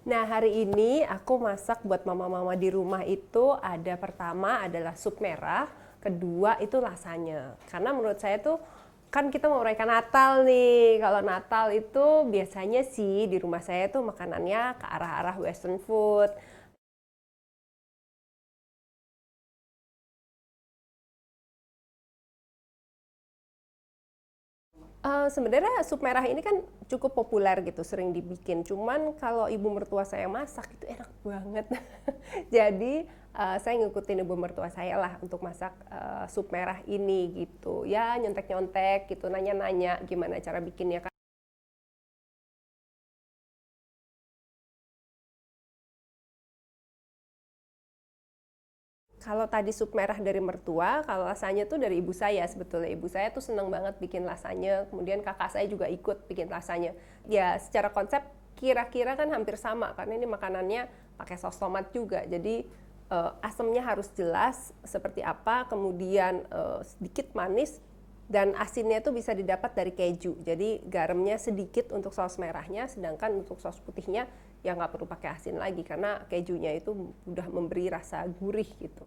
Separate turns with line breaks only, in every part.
Nah, hari ini aku masak buat mama-mama di rumah itu ada pertama adalah sup merah, kedua itu lasanya. Karena menurut saya tuh kan kita mau merayakan Natal nih. Kalau Natal itu biasanya sih di rumah saya tuh makanannya ke arah-arah Western food. Sebenarnya sup merah ini kan cukup populer gitu, sering dibikin. Cuman kalau ibu mertua saya masak itu enak banget. Jadi saya ngikutin ibu mertua saya lah untuk masak sup merah ini gitu. Ya nyontek-nyontek gitu, nanya-nanya gimana cara bikinnya. Kalau tadi sup merah dari mertua, kalau lasanya tuh dari ibu saya sebetulnya. Ibu saya tuh seneng banget bikin lasanya, kemudian kakak saya juga ikut bikin lasanya. Ya secara konsep kira-kira kan hampir sama, karena ini makanannya pakai saus tomat juga. Jadi asamnya harus jelas seperti apa, kemudian sedikit manis, dan asinnya tuh bisa didapat dari keju. Jadi garamnya sedikit untuk saus merahnya, sedangkan untuk saus putihnya ya nggak perlu pakai asin lagi karena kejunya itu udah memberi rasa gurih gitu.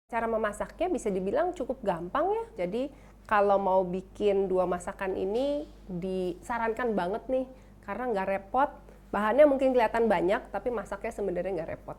Cara memasaknya bisa dibilang cukup gampang ya. Jadi kalau mau bikin dua masakan ini disarankan banget nih karena nggak repot. Bahannya mungkin kelihatan banyak tapi masaknya sebenarnya nggak repot.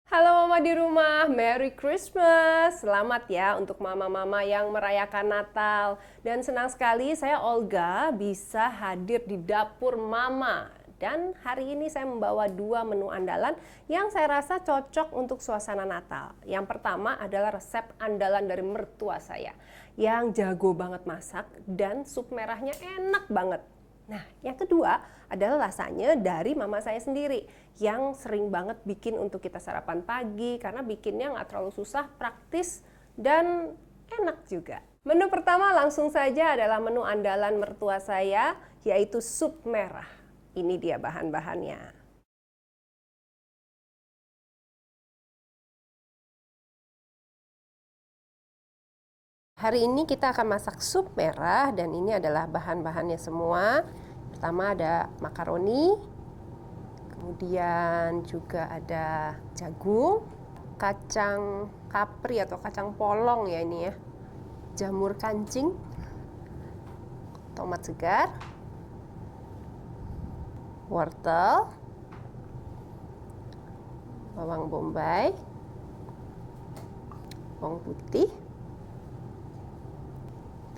Halo mama di rumah, Merry Christmas. Selamat ya untuk mama-mama yang merayakan Natal. Dan senang sekali saya Olga bisa hadir di dapur mama. Dan hari ini saya membawa dua menu andalan yang saya rasa cocok untuk suasana Natal. Yang pertama adalah resep andalan dari mertua saya yang jago banget masak dan sup merahnya enak banget. Nah, yang kedua adalah lasanya dari mama saya sendiri yang sering banget bikin untuk kita sarapan pagi karena bikinnya nggak terlalu susah, praktis, dan enak juga. Menu pertama langsung saja adalah menu andalan mertua saya, yaitu sup merah. Ini dia bahan-bahannya. Hari ini kita akan masak sup merah dan ini adalah bahan-bahannya semua. Pertama ada makaroni, kemudian juga ada jagung, kacang kapri atau kacang polong ya ini ya, jamur kancing, tomat segar, wortel, bawang bombay, bawang putih,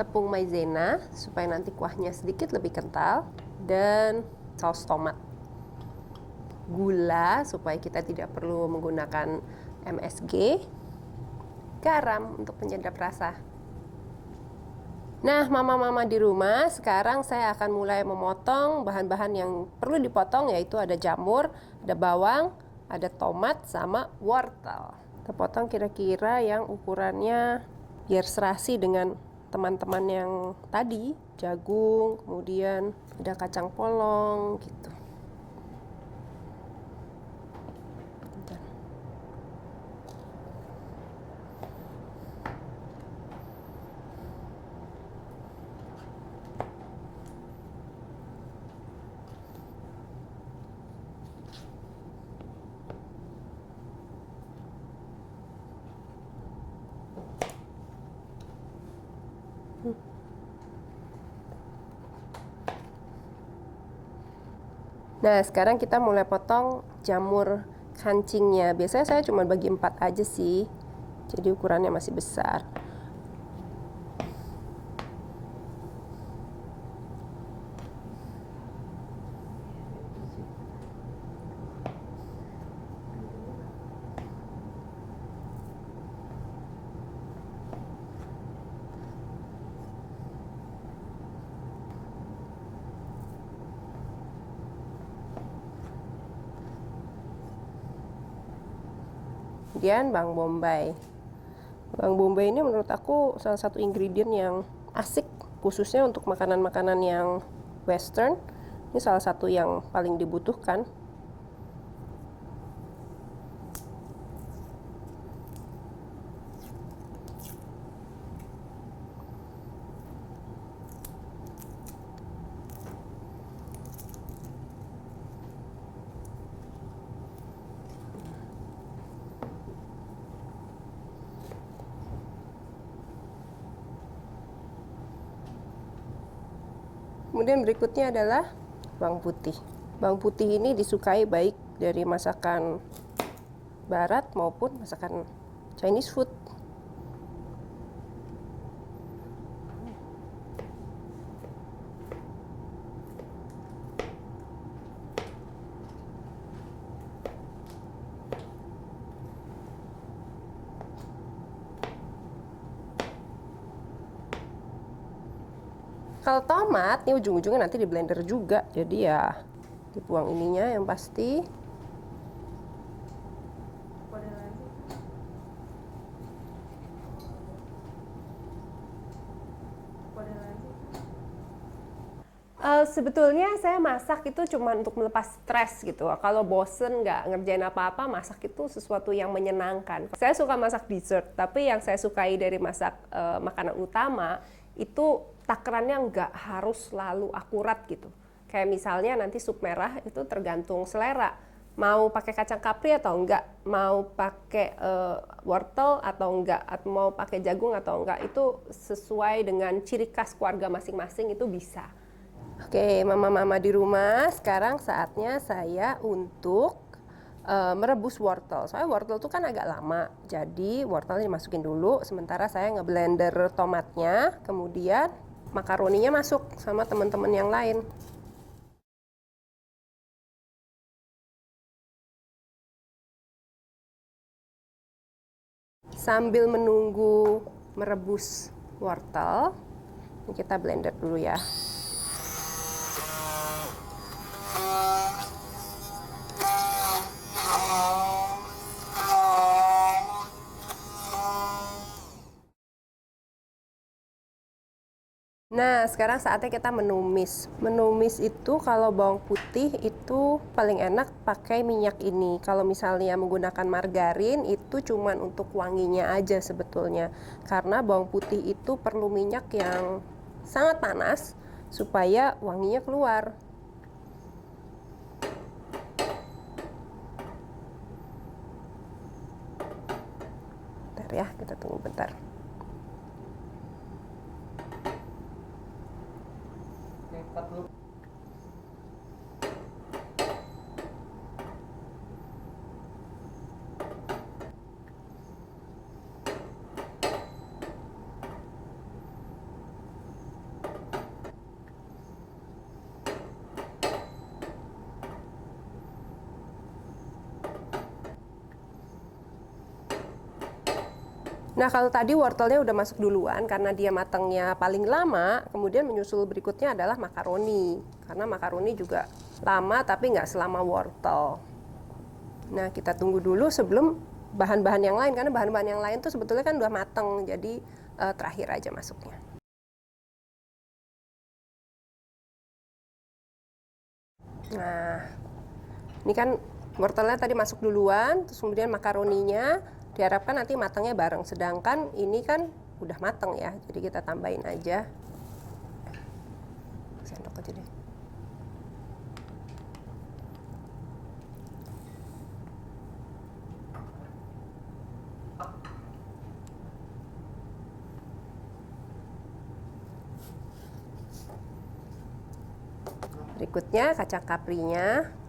tepung maizena supaya nanti kuahnya sedikit lebih kental, dan saus tomat. Gula supaya kita tidak perlu menggunakan MSG, garam untuk penyedap rasa. Nah, mama-mama di rumah, sekarang saya akan mulai memotong bahan-bahan yang perlu dipotong, yaitu ada jamur, ada bawang, ada tomat, sama wortel. Kita potong kira-kira yang ukurannya biar serasi dengan teman-teman yang tadi, jagung, kemudian ada kacang polong gitu. Nah, sekarang kita mulai potong jamur kancingnya. Biasanya saya cuma bagi 4 aja sih. Jadi ukurannya masih besar. Kemudian bawang bombay. Bawang bombay ini menurut aku salah satu ingredient yang asik, khususnya untuk makanan-makanan yang western. Ini salah satu yang paling dibutuhkan. Kemudian berikutnya adalah bawang putih. Bawang putih ini disukai baik dari masakan barat maupun masakan Chinese food. Kalau tomat, ini ujung-ujungnya nanti di blender juga. Jadi ya dibuang ininya yang pasti. Sebetulnya saya masak itu cuma untuk melepas stres gitu. Kalau bosen nggak ngerjain apa-apa, masak itu sesuatu yang menyenangkan. Saya suka masak dessert, tapi yang saya sukai dari masak makanan utama itu takarannya nggak harus selalu akurat gitu. Kayak misalnya nanti sup merah itu tergantung selera. Mau pakai kacang kapri atau enggak, mau pakai wortel atau enggak, atau mau pakai jagung atau enggak, itu sesuai dengan ciri khas keluarga masing-masing itu bisa. Oke, mama-mama di rumah, sekarang saatnya saya untuk merebus wortel. Soalnya wortel itu kan agak lama, jadi wortelnya dimasukin dulu. Sementara saya ngeblender tomatnya, kemudian makaroninya masuk sama teman-teman yang lain. Sambil menunggu merebus wortel, kita blender dulu ya. Nah, sekarang saatnya kita menumis. Menumis itu kalau bawang putih itu paling enak pakai minyak ini. Kalau misalnya menggunakan margarin itu cuman untuk wanginya aja sebetulnya. Karena bawang putih itu perlu minyak yang sangat panas supaya wanginya keluar. Bentar ya, kita tunggu bentar. Nah, kalau tadi wortelnya udah masuk duluan karena dia matangnya paling lama, kemudian menyusul berikutnya adalah makaroni. Karena makaroni juga lama tapi nggak selama wortel. Nah, kita tunggu dulu sebelum bahan-bahan yang lain, karena bahan-bahan yang lain tuh sebetulnya kan udah matang, jadi terakhir aja masuknya. Nah, ini kan wortelnya tadi masuk duluan, terus kemudian makaroninya diharapkan nanti matangnya bareng. Sedangkan ini kan udah matang ya, jadi kita tambahin aja. Sendok aja deh. Berikutnya kacang kaprinya.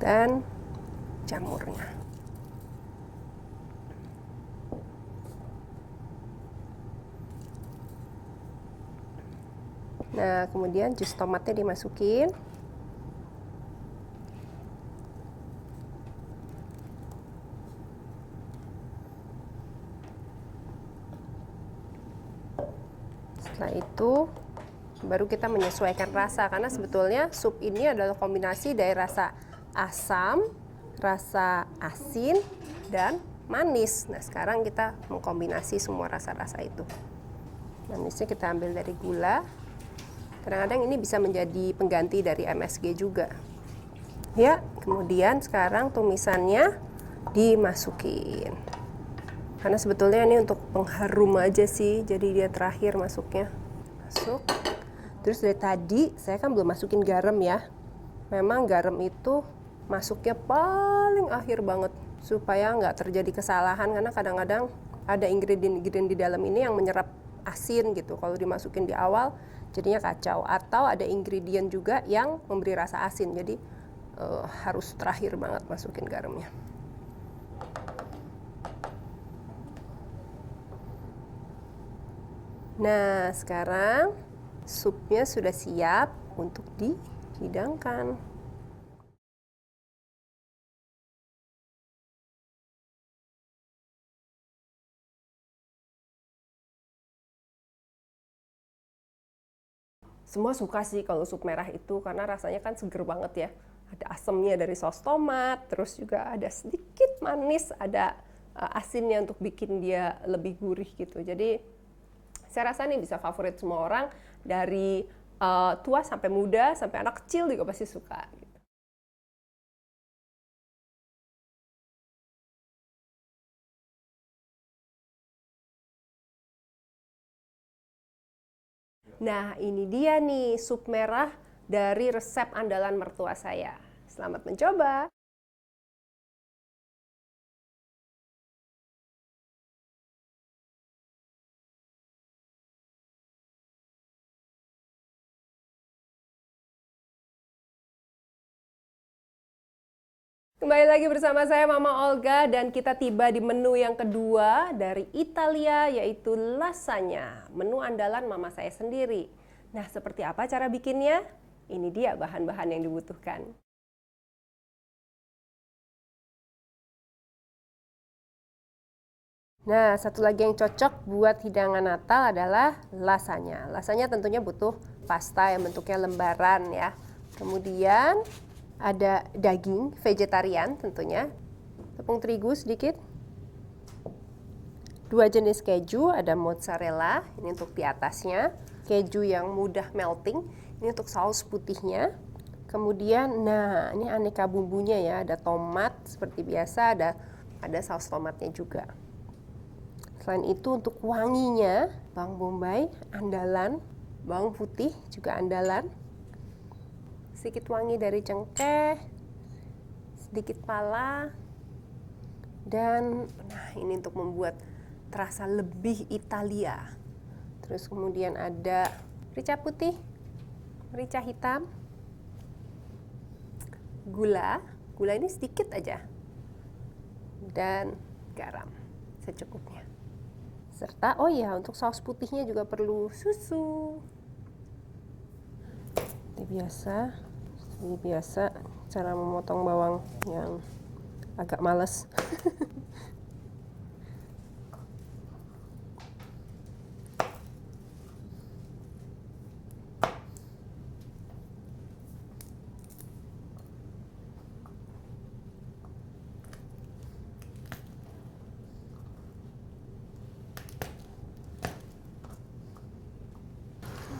Dan jamurnya. Nah, kemudian jus tomatnya dimasukin. Setelah itu Baru kita menyesuaikan rasa, karena sebetulnya sup ini adalah kombinasi dari rasa asam, rasa asin, dan manis. Nah, sekarang kita mengkombinasi semua rasa-rasa itu. Manisnya kita ambil dari gula. Kadang-kadang ini bisa menjadi pengganti dari MSG juga. Ya, kemudian sekarang tumisannya dimasukin. Karena sebetulnya ini untuk pengharum aja sih, jadi dia terakhir masuknya. Masuk. Terus dari tadi saya kan belum masukin garam ya. Memang garam itu masuknya paling akhir banget supaya nggak terjadi kesalahan, karena kadang-kadang ada ingredient-ingredient di dalam ini yang menyerap asin gitu. Kalau dimasukin di awal jadinya kacau, atau ada ingredient juga yang memberi rasa asin, jadi harus terakhir banget masukin garamnya. Nah, sekarang supnya sudah siap untuk dihidangkan. Semua suka sih kalau sup merah itu, karena rasanya kan seger banget ya. Ada asamnya dari saus tomat, terus juga ada sedikit manis, ada asinnya untuk bikin dia lebih gurih gitu. Jadi saya rasa ini bisa favorit semua orang, dari tua sampai muda, sampai anak kecil juga pasti suka. Nah, ini dia nih sup merah dari resep andalan mertua saya. Selamat mencoba! Kembali lagi bersama saya Mama Olga, dan kita tiba di menu yang kedua dari Italia, yaitu lasagna, menu andalan mama saya sendiri. Nah, seperti apa cara bikinnya? Ini dia bahan-bahan yang dibutuhkan. Nah, satu lagi yang cocok buat hidangan Natal adalah lasagna. Lasagna tentunya butuh pasta yang bentuknya lembaran ya. Kemudian ada daging vegetarian tentunya, tepung terigu sedikit, 2 jenis keju, ada mozzarella, ini untuk di atasnya, keju yang mudah melting, ini untuk saus putihnya. Kemudian, nah ini aneka bumbunya ya, ada tomat seperti biasa, ada saus tomatnya juga. Selain itu untuk wanginya, bawang bombay andalan, bawang putih juga andalan, sedikit wangi dari cengkeh, sedikit pala, dan nah ini untuk membuat terasa lebih Italia. Terus kemudian ada merica putih, merica hitam, gula ini sedikit aja, dan garam secukupnya. Serta oh ya, untuk saus putihnya juga perlu susu. Ini biasa cara memotong bawang yang agak males.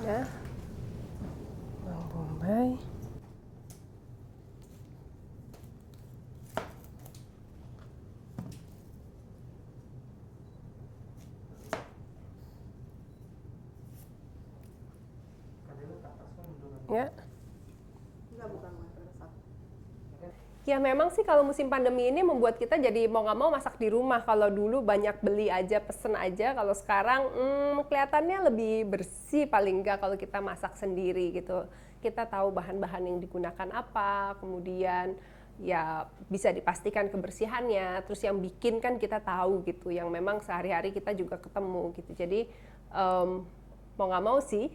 Ya, bawang bombay. Ya. Ya memang sih kalau musim pandemi ini membuat kita jadi mau nggak mau masak di rumah. Kalau dulu banyak beli aja, pesen aja. Kalau sekarang kelihatannya lebih bersih paling nggak kalau kita masak sendiri gitu. Kita tahu bahan-bahan yang digunakan apa, kemudian ya bisa dipastikan kebersihannya. Terus yang bikin kan kita tahu gitu, yang memang sehari-hari kita juga ketemu gitu. Jadi mau nggak mau sih.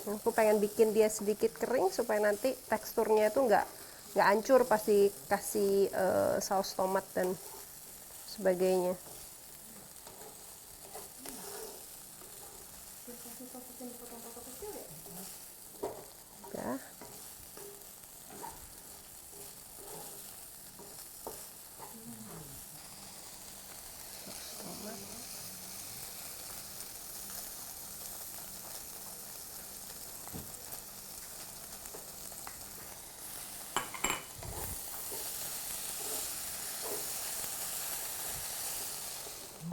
Aku pengen bikin dia sedikit kering supaya nanti teksturnya itu nggak hancur pas dikasih saus tomat dan sebagainya. Ya.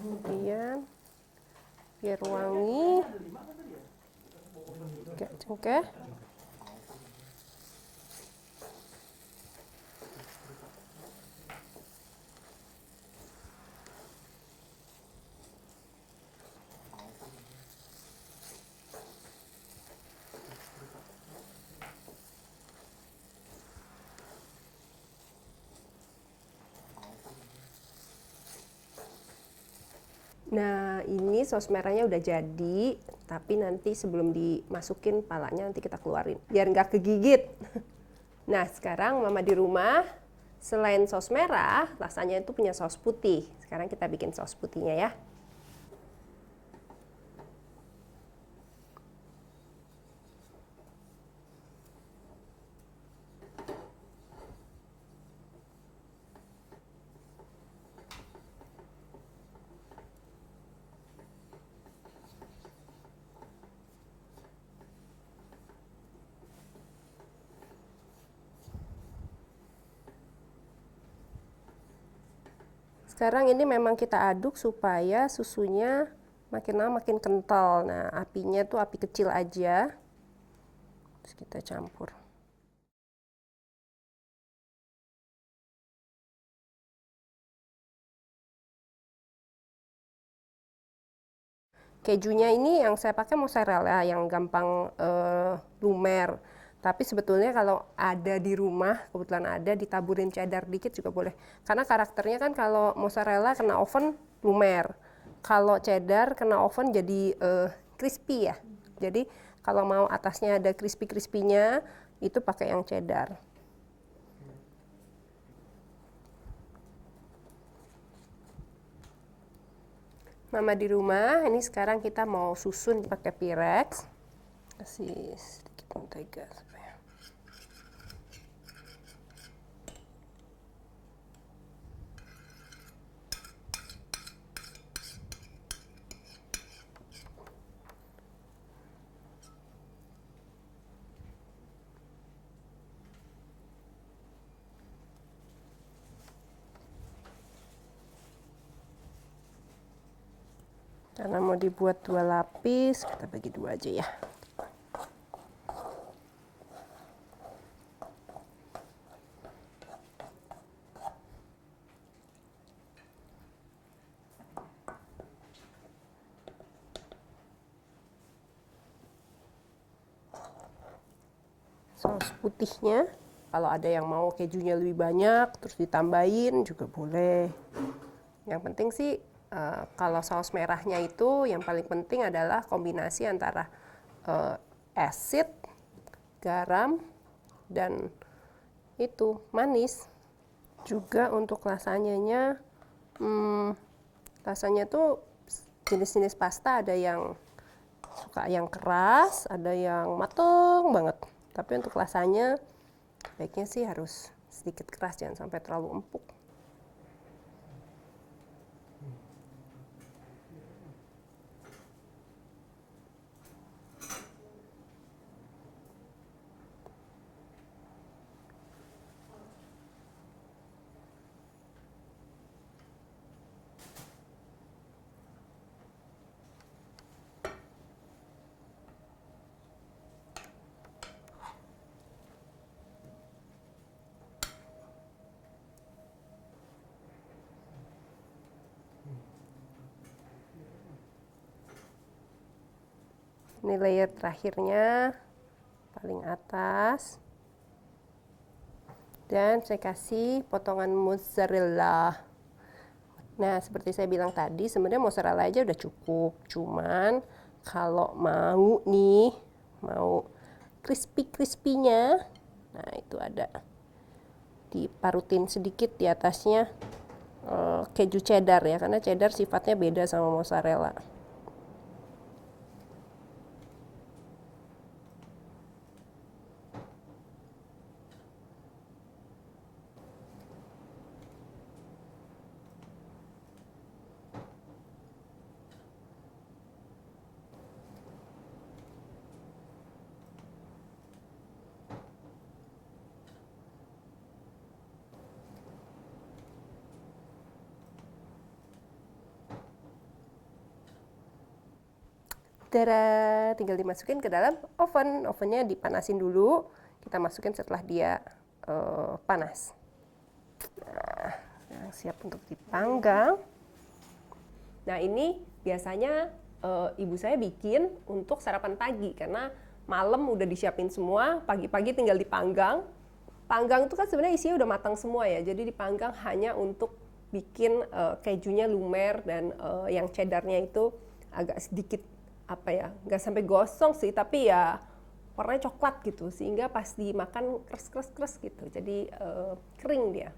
Kemudian biar wangi, kayak cengkeh. Nah, ini saus merahnya udah jadi, tapi nanti sebelum dimasukin palanya nanti kita keluarin, biar nggak kegigit. Nah, sekarang Mama di rumah, selain saus merah, rasanya itu punya saus putih. Sekarang kita bikin saus putihnya ya. Sekarang ini memang kita aduk supaya susunya makin lama makin kental. Nah, apinya tuh api kecil aja. Terus kita campur. Kejunya ini yang saya pakai mozzarella yang gampang lumer. Tapi sebetulnya kalau ada di rumah, kebetulan ada, ditaburin cheddar dikit juga boleh. Karena karakternya kan kalau mozzarella kena oven lumer. Kalau cheddar kena oven jadi crispy ya. Jadi kalau mau atasnya ada crispy-crispy-nya, itu pakai yang cheddar. Mama di rumah, ini sekarang kita mau susun pakai Pyrex. Kasih sedikit mentega supaya. Karena mau dibuat 2 lapis, kita bagi 2 aja ya. Saus putihnya, kalau ada yang mau kejunya lebih banyak, terus ditambahin juga boleh. Yang penting sih, kalau saus merahnya itu yang paling penting adalah kombinasi antara asid, garam, dan itu manis. Juga untuk rasanya, rasanya tuh jenis-jenis pasta ada yang suka yang keras, ada yang mateng banget. Tapi untuk rasanya baiknya sih harus sedikit keras, jangan sampai terlalu empuk. Ini layer terakhirnya, paling atas. Dan saya kasih potongan mozzarella. Nah, seperti saya bilang tadi, sebenarnya mozzarella aja udah cukup. Cuman kalau mau crispy-crispy-nya. Nah, itu ada. Diparutin sedikit di atasnya keju cheddar ya, karena cheddar sifatnya beda sama mozzarella. Tada, tinggal dimasukin ke dalam oven. Ovennya dipanasin dulu. Kita masukin setelah dia panas. Nah, siap untuk dipanggang. Nah, ini biasanya ibu saya bikin untuk sarapan pagi karena malam udah disiapin semua, pagi-pagi tinggal dipanggang. Panggang itu kan sebenarnya isinya udah matang semua ya, jadi dipanggang hanya untuk bikin kejunya lumer dan yang cheddarnya itu agak sedikit apa ya, nggak sampai gosong sih, tapi ya warnanya coklat gitu, sehingga pas dimakan kres gitu, jadi kering dia.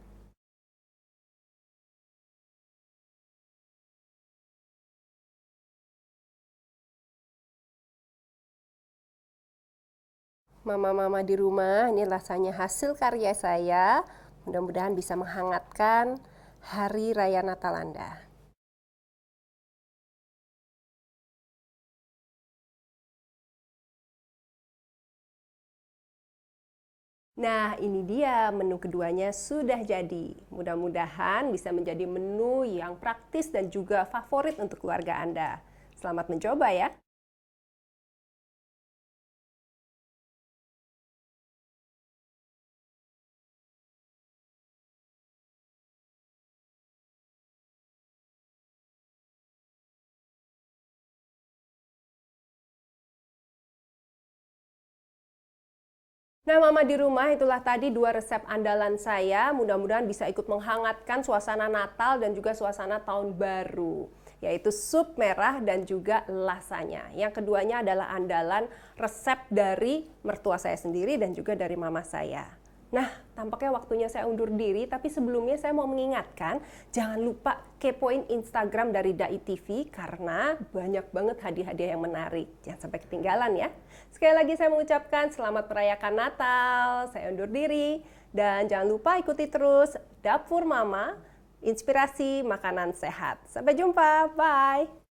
Mama-mama di rumah, ini rasanya hasil karya saya. Mudah-mudahan bisa menghangatkan Hari Raya Natal Anda. Nah, ini dia menu keduanya sudah jadi. Mudah-mudahan bisa menjadi menu yang praktis dan juga favorit untuk keluarga Anda. Selamat mencoba ya! Nah, Mama di rumah, itulah tadi 2 resep andalan saya. Mudah-mudahan bisa ikut menghangatkan suasana Natal dan juga suasana Tahun Baru, yaitu sup merah dan juga lasanya. Yang keduanya adalah andalan resep dari mertua saya sendiri dan juga dari mama saya. Nah, tampaknya waktunya saya undur diri, tapi sebelumnya saya mau mengingatkan, jangan lupa kepoin Instagram dari Dai TV karena banyak banget hadiah-hadiah yang menarik. Jangan sampai ketinggalan ya. Sekali lagi saya mengucapkan selamat merayakan Natal, saya undur diri, dan jangan lupa ikuti terus Dapur Mama, inspirasi makanan sehat. Sampai jumpa, bye!